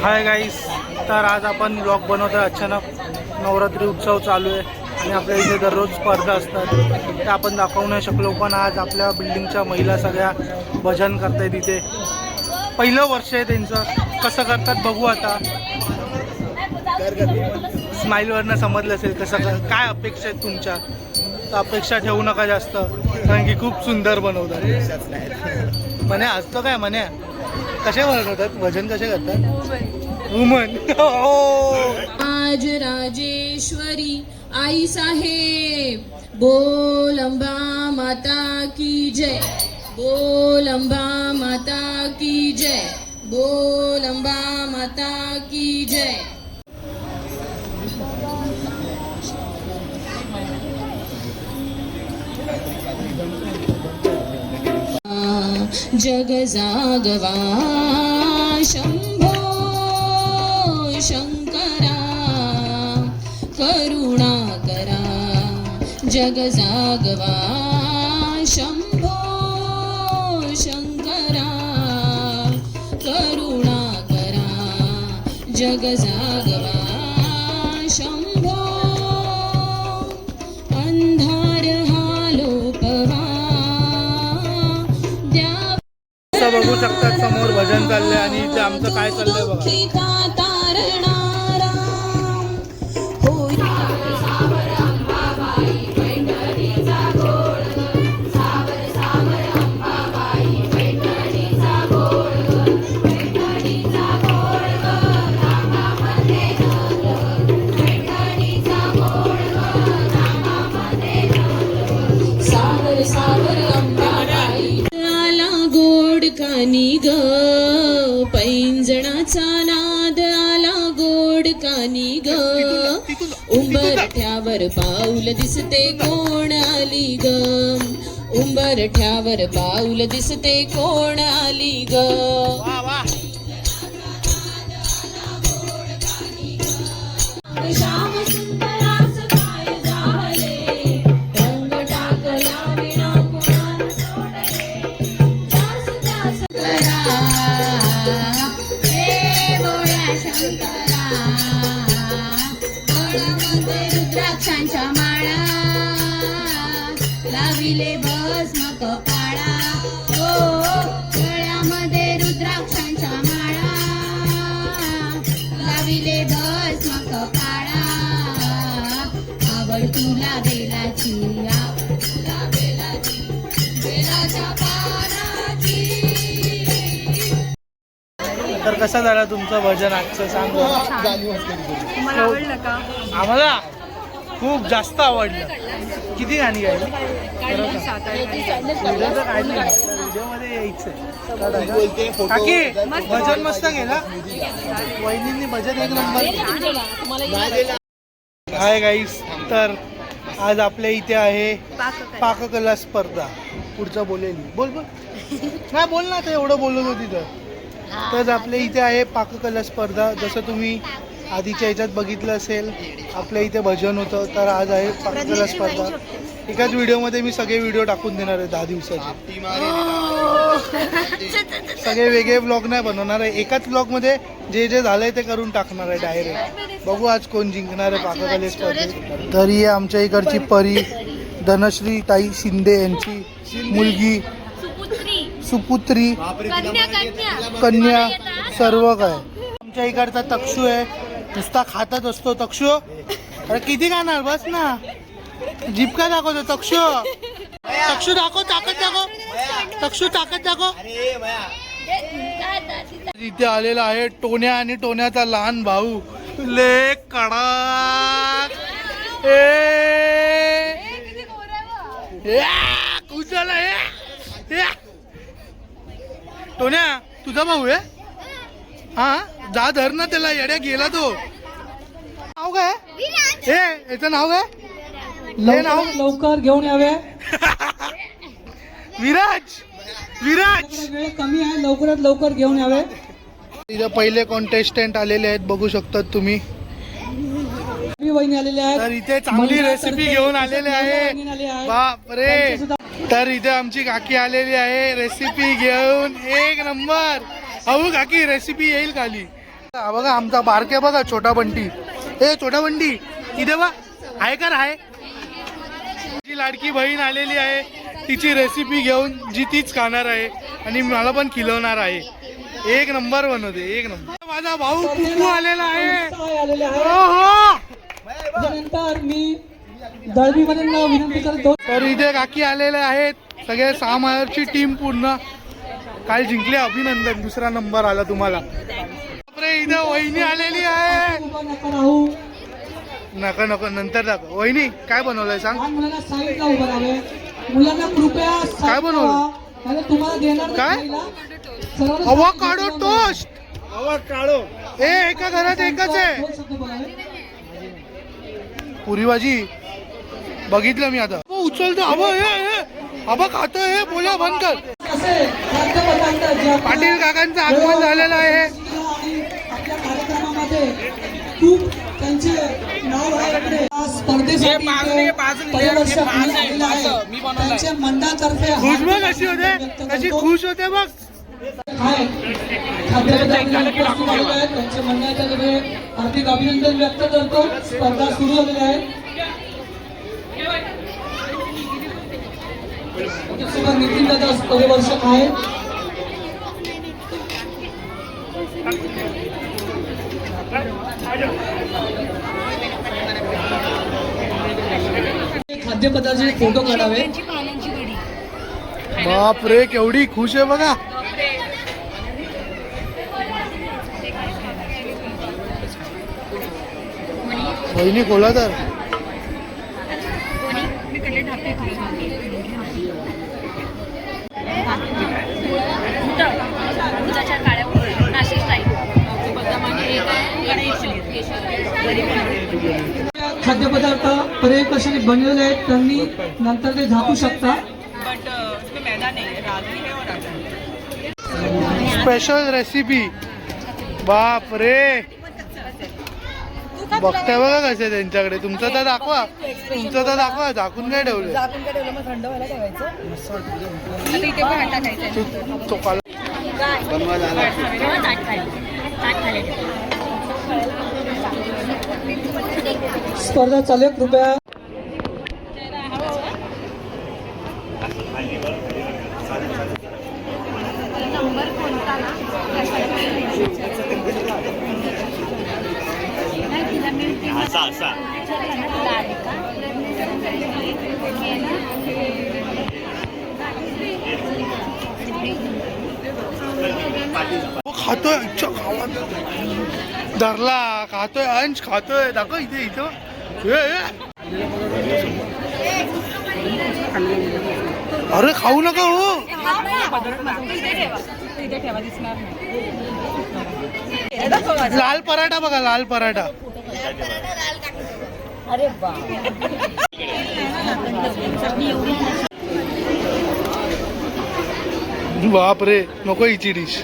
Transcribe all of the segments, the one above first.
Hi guys, तर आज आपण ब्लॉग बनवतो. अचानक नवरात्री उत्सव चालू आहे आणि आपल्या इथे दररोज स्पर्धा असतात, ते आपण दाखवू नाही शकलो. पण आज आपल्या बिल्डिंगच्या महिला सगळ्या भजन करतायत इथे. पहिलं वर्ष आहे त्यांचं, कसं करतात बघू आता. स्माईलवरनं समजलं असेल कसं काय अपेक्षा आहेत तुमच्या. तर अपेक्षा ठेवू नका जास्त, कारण की खूप सुंदर बनवतात. म्हणे असतं काय म्हणे कसे बनवतात भजन, कसे करतात वुमन. आज राजेश्वरी आई साहेब, बोल अंबा माता की जय, बोल अंबा माता की जय, बोल अंबा माता की जय. जग जागवा शंभो शंकरा, करुणा करा. जग जागवा शंभो शंकरा, करुणा करा. जग जागवा शंभो, अंधार हा लोपवा. बघू शकतात समोर भजन चाललंय आणि इथे आमचं काय चाललंय बघा. कानी ग पैंजणाचा नाद आला गोड कानी ग. उंबरठ्यावर पाऊल दिसते कोण आली ग, उंबरठ्यावर पाऊल दिसते कोण आली ग. श्याम सुंदरास काय झाले, रंग टाकला विना कुणाला सोडले. रुद्राक्षांच्या माळा लाविले भस्म कपाळा, हो गळ्यामध्ये रुद्राक्षांच्या माळा लाविले भस्म कपाळा. आवड तुला बेलाची, आवड तुला बेलाची, बेलाच्या पानाची. तर कसा झाला तुमचं भजन आजचं सांग. तुम्हाला आवडलं का? आम्हाला खूप जास्त आवडलं. किती गाणी गायली? व्हिडिओमध्ये यायचं काकी. भजन मस्त गेला, वहिनींनी भजन एक नंबर. हाय गाईस, तर आज आपल्या इथे आहे पाककला स्पर्धा. पुढचं बोलेल बोल बोल नाही बोल ना, तर एवढं बोलत होती तर आपल्या इथे आहे पाककला स्पर्धा. जसं तुम्ही आधीच्या ह्याच्यात बघितलं असेल आपल्या इथे भजन होतं, तर आज आहे पाककला स्पर्धा. एकाच व्हिडिओमध्ये मी सगळे व्हिडिओ टाकून देणार आहे 10 दिवसाचे. सगळे वेगळे ब्लॉग नाही बनवणार आहे, एकाच ब्लॉगमध्ये जे जे झालंय ते करून टाकणार आहे डायरेक्ट. बघू आज कोण जिंकणार आहे पाककला स्पर्धेत. तर ही आमच्या इकडची परी धनश्री ताई शिंदे यांची मुलगी, सुपुत्री, कन्या, सर्व काय. आमच्या इकडचा तक्षू आहे, नुसता खातच असतो तक्षू. अरे किती खाणार, बस ना. जीप का दाखवतो तक्षू, तक्षू दाखव, ताकद दाखव, तक्षू ताकद दाखव. इथे आलेला आहे टोन्या आणि टोन्याचा लहान भाऊ ले कडक. टोन्या तुझा भाऊ आहे हा, जा धर ना त्याला, येड्या गेला तो. नाव काय हे, याचं नाव काय? नाव लवकर घेऊन यावे. विराज, विराज वेळ कमी आहे, लवकरात लवकर घेऊन यावे. इथे पहिले कॉन्टेस्टंट आलेले आहेत, बघू शकतात तुम्ही. वहिनी आलेले आहेत, तर इथे चांगली रेसिपी घेऊन आलेले आहे. बाप रे. तर इथे आमची काकी आलेली आहे रेसिपी घेऊन, एक नंबर. अहो काकी रेसिपी येईल खाली, हा बघा आमचा बारके बघा छोटा बंटी. ए छोटा बंटी इथे बा आहे का आहे. जी लाडकी बहीण आलेली आहे तिची रेसिपी घेऊन जी तीच खाणार आहे आणि मला पण खिलवणार आहे. एक नंबर बनवते एक नंबर. माझा भाऊ कुकू आलेला आहे. त्यानंतर मी दळवीमध्ये विनंती करतो. तर इथे काकी आलेले आहेत सगळे 6 मायरची टीम पूर्ण. काल जिंकले अभिनंदन. दुसरा नंबर आला तुम्हाला. बापरे इथे वहिनी आलेली आहे. नका नको नंतर दाखव. वहिनी काय बनवलंय सांग. मुलांना साईडला उभं राहावे. मुलांना कृपया काय बनवलं. तुम्हाला देणार काय अवोकाडो टोस्ट. अवोकाडो ए एका घरात एकच आहे. पुरी भाजी बघितलं मी आता. उचलतो आबा खातोय. बोला बंद कर. पाटील काकांचं आगमन झालेलं आहे. आपल्या कार्यक्रमामध्ये खूप त्यांचे नाव आहे. स्पर्धेसाठी त्यांच्या मंडळातर्फे खुश बघ कशी होते. कशी खुश होते बघ. त्यांच्या मंडळातर्फे हार्दिक अभिनंदन व्यक्त करतो. स्पर्धा सुरू झालेली आहे. नितीन दादा परिवर्षक आहे. खाद्यपदार्थाचे फोटो काढावे. बाप रे केवढी खुश आहे बघा. बहिणी खोला तर खाद्यपदार्थ पर्यायी कशाने बनवलेले आहेत त्यांनी नंतर ते झाकू शकता. Special recipe. बाप रे बघताय बघा कसे त्यांच्याकडे. तुमचं तर दाखवा. झाकून काय ठेवलं. तो काल स्पर्धा चालू आहे. कृपया खातोय. धरला खातोय. अंश खातोय. दाखव इथे इथं. अरे खाऊ नका हो. लाल पराठा बघा. लाल पराठा. अरे बाप रे नको हिची डिश.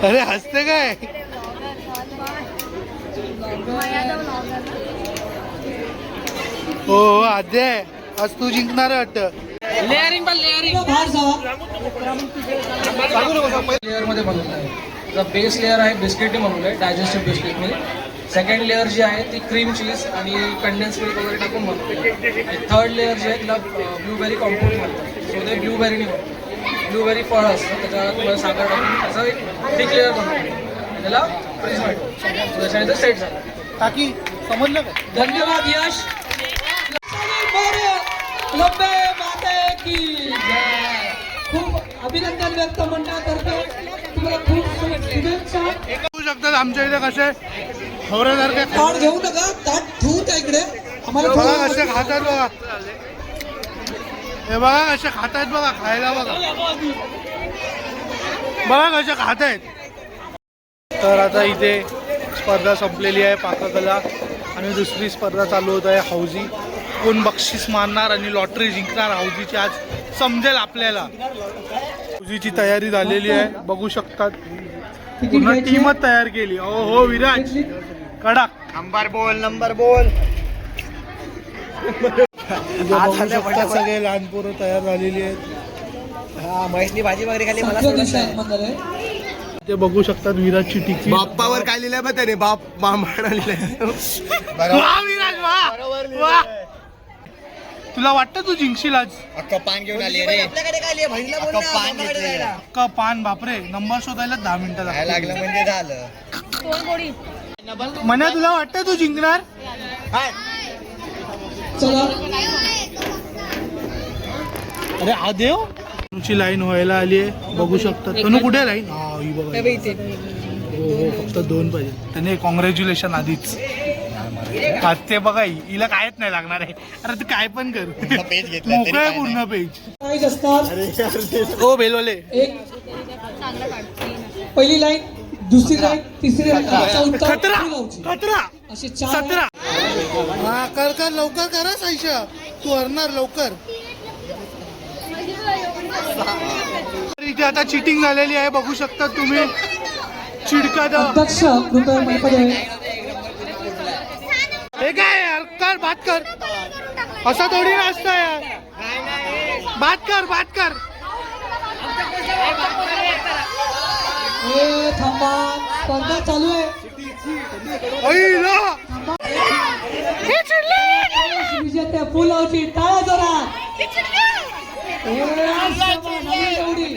अरे हसते काय. हो आद्या आज तू जिंकणार आहे वाटतं. लेअरिंग लेअर मध्ये बनवलं आहे. बेस लेअर आहे बिस्किटने बनवलं आहे. डायजेस्टिव्ह बिस्किटने. सेकंड लेअर जी आहे ती क्रीम चीज आणि कंडेन्स मिल्क वगैरे टाकून बनवते. थर्ड लेअर जी आहे तिला ब्लूबेरी कॉम्पोट म्हणतात. सो ते ब्लूबेरीने बनवतो. ब्लूबेरी फळ असतं त्याच्यात तुम्हाला साखर टाकून त्याचा एक थिक लेअर बनवतो. त्याला फ्रीज मिळतो. त्याच्याने ते सेट झालं. काकी समजलं का. धन्यवाद यश. खूप अभिनंदन व्यक्त मंडळातर्फे तुम्हाला खूप शुभेच्छा. बघू शकतात आमच्या इथे कसे हवऱ्यासारखे ताट घेऊ नका. ताट ठेवू त्या इकडे. आम्हाला बघा कसे खातात बघा. हे बघा कसे खातायत बघा. खायला बघा कसे खातायत. तर आता इथे स्पर्धा संपलेली आहे पाककला आणि दुसरी स्पर्धा चालू होत आहे हौजी. कोण बक्षीस मारणार आणि लॉटरी जिंकणार हौजीची आज समजेल आपल्याला. हौजीची तयारी झालेली आहे बघू शकतात. पूर्ण टीमच तयार केली. हो विराज कडक. नंबर बोल. बघू शकतात सगळे लहान पोरं तयार झालेली आहेत. हा महेशनी भाजी वगैरे खाली. मला ते बघू शकतात विराजची टिकी. बाप्पावर काय लिहिलंय बघ त्याने, बाप मामाला लिहिलंय. वा विराज वा वा. तुला वाटतं तू जिंकशील आज? अक्का पान घेऊन आली रे. आपल्याकडे काय लिहिलंय? बहिणीला बोल ना, मामाकडे जायला. अक्का पान बापरे, नंबर शोधायला 10 मिनिटं काय लागतात. लागलं म्हणजे झालं. मना तुला वाटतं तू जिंकणार? चला अरे हा देव. तुमची लाईन व्हायला आली आहे बघू शकता. तनु कुठे लाईन? हा ही बघा. हो फक्त 2 पाहिजे. त्याने कॉंग्रॅच्युलेशन आधीच. ते बघा हिला कायच नाही लागणार आहे. अरे तू काय पण कर, पेज घेतलं मोकळं आहे पूर्ण पेज. प्राईज असतात. हो बेलवाले. एक पहिली लाईन, दुसरी लाईन, तिसरी लाईन, चौथा खतरा लावची. खतरा असे 4 17. हा कर कर लवकर करा साईशा, तू हरणार लवकर. इथे आता चिटिंग झालेली आहे बघू शकता तुम्ही. चिडका अध्यक्ष कृपया मंचावर. हे काय यार, कर बात कर. असं थोडी नसतं यार. बात कर बात कर. ए थांबा, स्पर्धा चालू आहे. विजेत्या फुलावची टाळा जोरात. ए, शाबास, नवीन जोडी.